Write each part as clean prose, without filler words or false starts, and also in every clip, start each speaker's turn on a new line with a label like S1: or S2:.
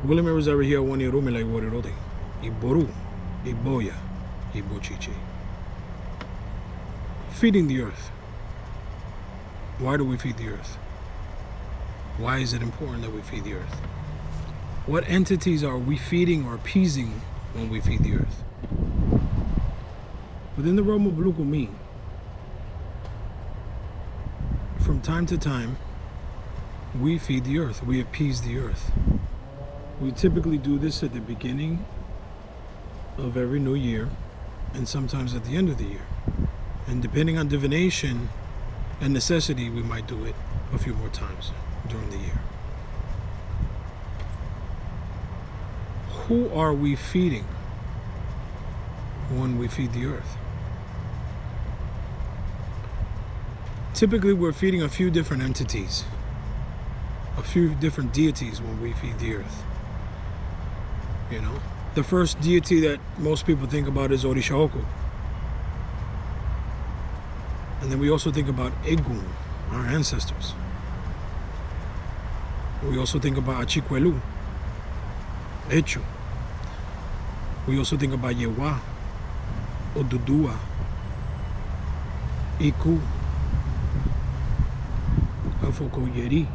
S1: William was over here one year like Warirode. Iboru, Iboya, Ibochiche. Feeding the earth. Why do we feed the earth? Why is it important that we feed the earth? What entities are we feeding or appeasing when we feed the earth? Within the realm of Lukumi, from time to time, we feed the earth, we appease the earth. We typically do this at the beginning of every new year and sometimes at the end of the year. And depending on divination and necessity, we might do it a few more times during the year. Who are we feeding when we feed the earth? Typically, we're feeding a few different entities, a few different deities when we feed the earth. You know, the first deity that most people think about is Orishaoko. And then we also think about Egun, our ancestors. We also think about Achikwelu, Echu. We also think about Yewa, Odudua, Iku, Afokoyeri,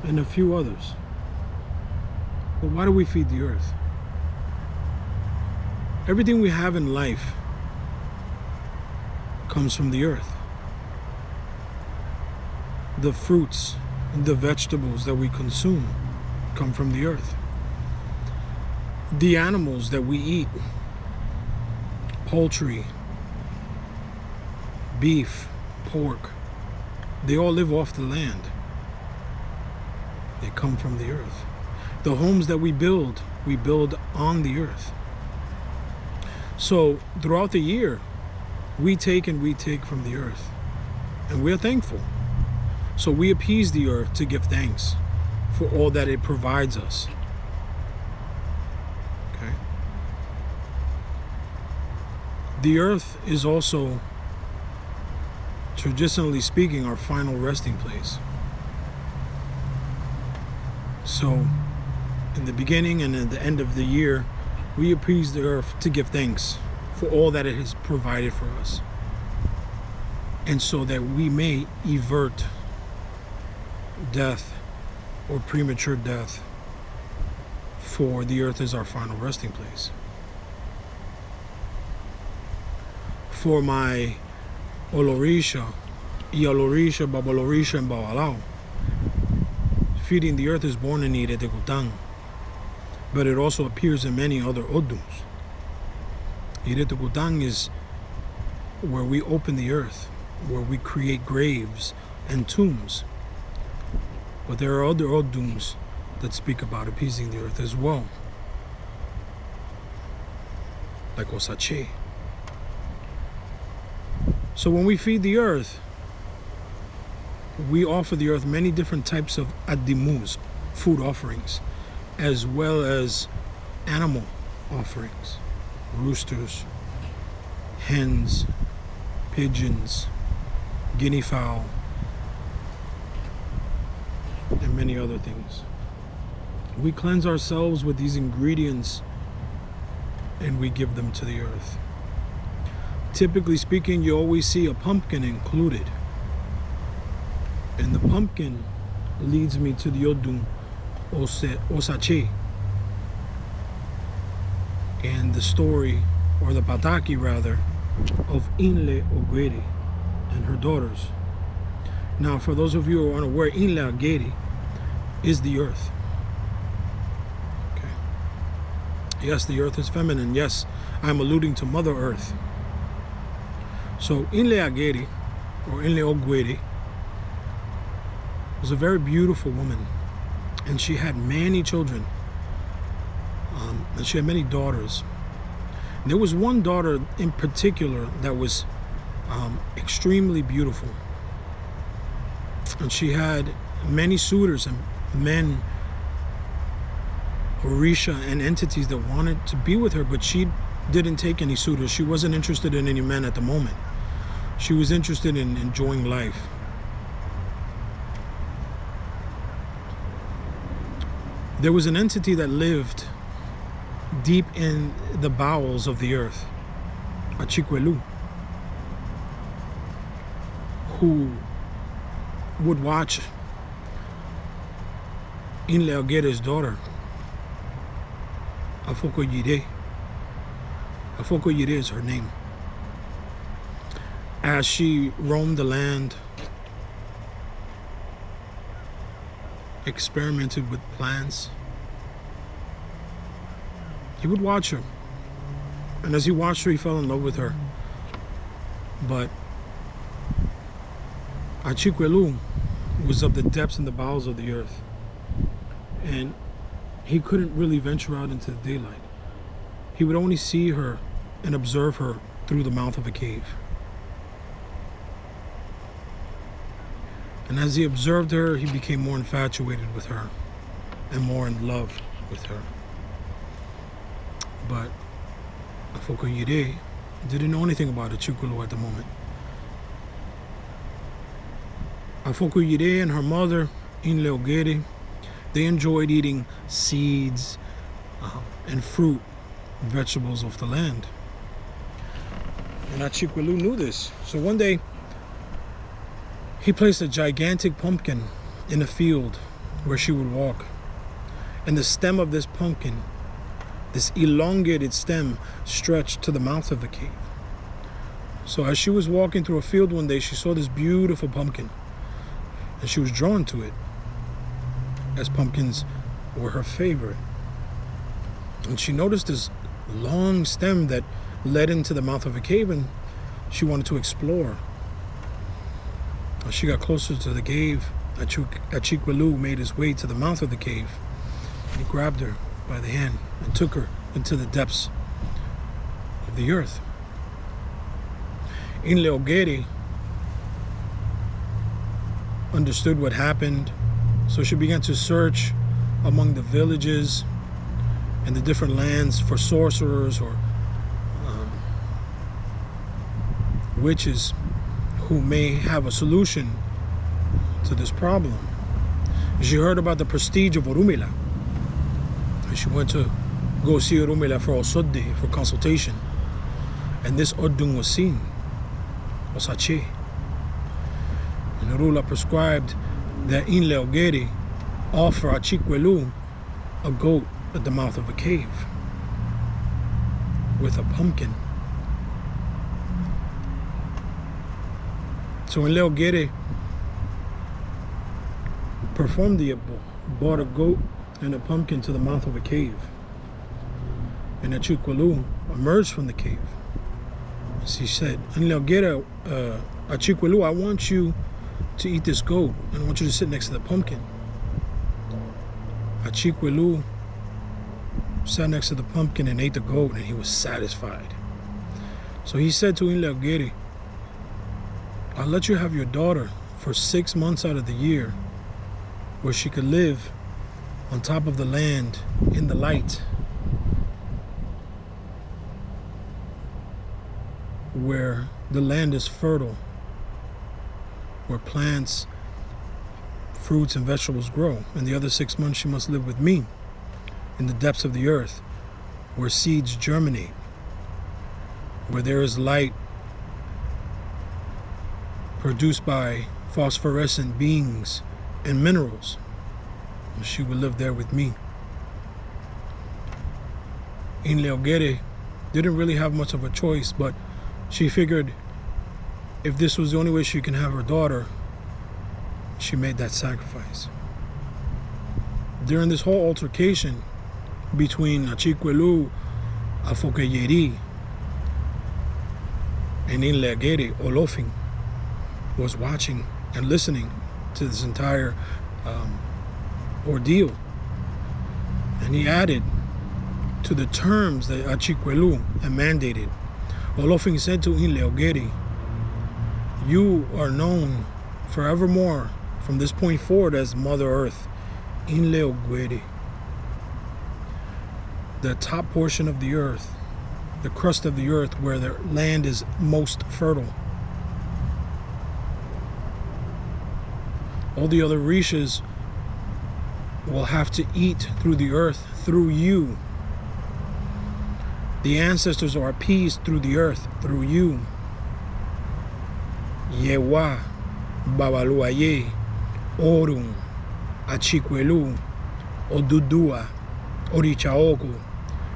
S1: and a few others. But why do we feed the earth? Everything we have in life comes from the earth. The fruits and the vegetables that we consume come from the earth. The animals that we eat, poultry, beef, pork, they all live off the land. They come from the earth. The homes that we build on the earth. So throughout the year, we take from the earth, and we're thankful. So we appease the earth to give thanks for all that it provides us. Okay. The earth is also, traditionally speaking, our final resting place. So in the beginning and at the end of the year, we appease the earth to give thanks for all that it has provided for us, and so that we may avert death or premature death, for the earth is our final resting place. For my Olorisha, Ialorisha, Babalorisha, and Bawalao, feeding the earth is born in Iretekutang, but it also appears in many other Oduns. Iretekutang is where we open the earth, where we create graves and tombs. But there are other Oduns that speak about appeasing the earth as well, like Osache. So when we feed the earth, we offer the earth many different types of adimus, food offerings, as well as animal offerings. Roosters, hens, pigeons, guinea fowl, and many other things. We cleanse ourselves with these ingredients and we give them to the earth. Typically speaking, you always see a pumpkin included. And the pumpkin leads me to the Odun Osache, and the story, or the Pataki rather, of Inle Ogweri and her daughters. Now, for those of you who are unaware, Inle Ogweri is the earth. Okay. Yes, the earth is feminine. Yes, I'm alluding to Mother Earth. So Inle Ogweri, or Inle Ogweri, was a very beautiful woman, and she had many children, and she had many daughters. And there was one daughter in particular that was extremely beautiful, and she had many suitors and men, Orisha and entities that wanted to be with her, but she didn't take any suitors. She wasn't interested in any men at the moment. She was interested in enjoying life. There was an entity that lived deep in the bowels of the earth, Achiquelu, who would watch Inle Oguere's daughter, Afokoyire. Afokoyire is her name. As she roamed the land, experimented with plants, he would watch her. And as he watched her, he fell in love with her. But Achiquelu was of the depths and the bowels of the earth. And he couldn't really venture out into the daylight. He would only see her and observe her through the mouth of a cave. And as he observed her, he became more infatuated with her and more in love with her. But Afokoyire didn't know anything about Achiquelu at the moment. Afokoyire and her mother, Inle Ogere, they enjoyed eating seeds and fruit, vegetables of the land. And Achiquelu knew this. So one day, he placed a gigantic pumpkin in a field where she would walk. And the stem of this pumpkin, this elongated stem, stretched to the mouth of the cave. So as she was walking through a field one day, she saw this beautiful pumpkin. And she was drawn to it, as pumpkins were her favorite. And she noticed this long stem that led into the mouth of a cave, and she wanted to explore. As she got closer to the cave, Achiquelu made his way to the mouth of the cave. He grabbed her by the hand and took her into the depths of the earth. Inle Ogere understood what happened, so she began to search among the villages and the different lands for sorcerers or witches who may have a solution to this problem. She heard about the prestige of Orumila. She went to go see Orumila for Osodde, for consultation. And this Odung was seen, Osache. And Orula prescribed that Inle Ogere offer Achiquelu a goat at the mouth of a cave with a pumpkin. So Inle Ogere performed the Abo, brought a goat and a pumpkin to the mouth of a cave. And Achiquelu emerged from the cave. She said, Inle Ogere, Achiquelu, I want you to eat this goat, and I want you to sit next to the pumpkin. Achiquelu sat next to the pumpkin and ate the goat, and he was satisfied. So he said to Inle Ogere, I'll let you have your daughter for 6 months out of the year, where she could live on top of the land in the light, where the land is fertile, where plants, fruits, and vegetables grow. And the other 6 months she must live with me in the depths of the earth, where seeds germinate, where there is light produced by phosphorescent beings and minerals. And she would live there with me. Inle Ogere didn't really have much of a choice, but she figured if this was the only way she can have her daughter, she made that sacrifice. During this whole altercation between Achiquelu, Afokoyire, and Inle Ogere, Olofin was watching and listening to this entire ordeal. And he added to the terms that Achiquelu had mandated. Olofin said to Inle Ogere, you are known forevermore from this point forward as Mother Earth, Inle Ogere. The top portion of the earth, the crust of the earth where the land is most fertile. All the other rishas will have to eat through the earth through you. The ancestors are appeased through the earth through you. Yewa, Babaluaye, Orun, Achikwelu, Odudua, Orichaoku,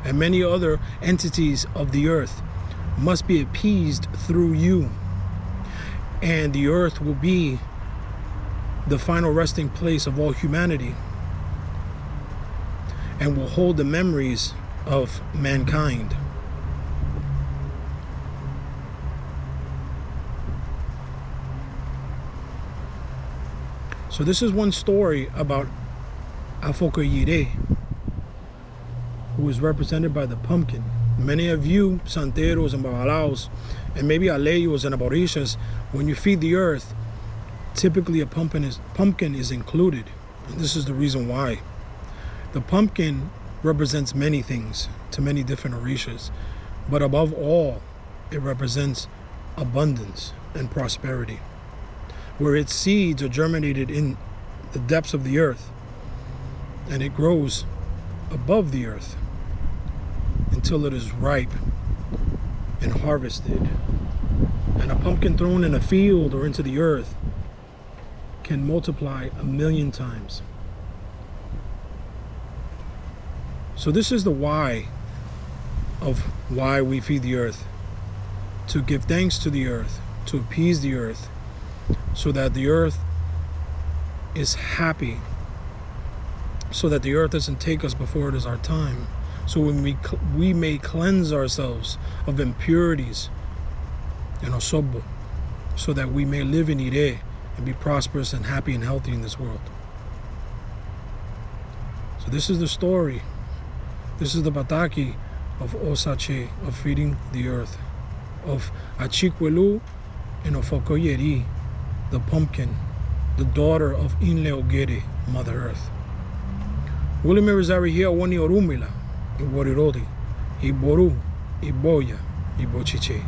S1: and many other entities of the earth must be appeased through you. And the earth will be the final resting place of all humanity and will hold the memories of mankind. So this is one story about Afokoyire, who is represented by the pumpkin. Many of you, Santeros and Babalaos, and maybe Aleyos and Aborishas, when you feed the earth, typically a pumpkin is included. And this is the reason why. The pumpkin represents many things to many different Orishas, but above all, it represents abundance and prosperity, where its seeds are germinated in the depths of the earth, and it grows above the earth until it is ripe and harvested. And a pumpkin thrown in a field or into the earth can multiply 1,000,000 times. So this is the why of why we feed the earth: to give thanks to the earth, to appease the earth, so that the earth is happy, so that the earth doesn't take us before it is our time, so when we may cleanse ourselves of impurities and osobo, so that we may live in Ire and be prosperous and happy and healthy in this world. So this is the story. This is the Bataki of Osache, of feeding the earth, of Achikwelu and Ofokoyeri, the pumpkin, the daughter of Inle Ogere, Mother Earth. Wuli Mirizari here wani orumila, Iwarirodi, Iboru, Iboya, Ibochiche.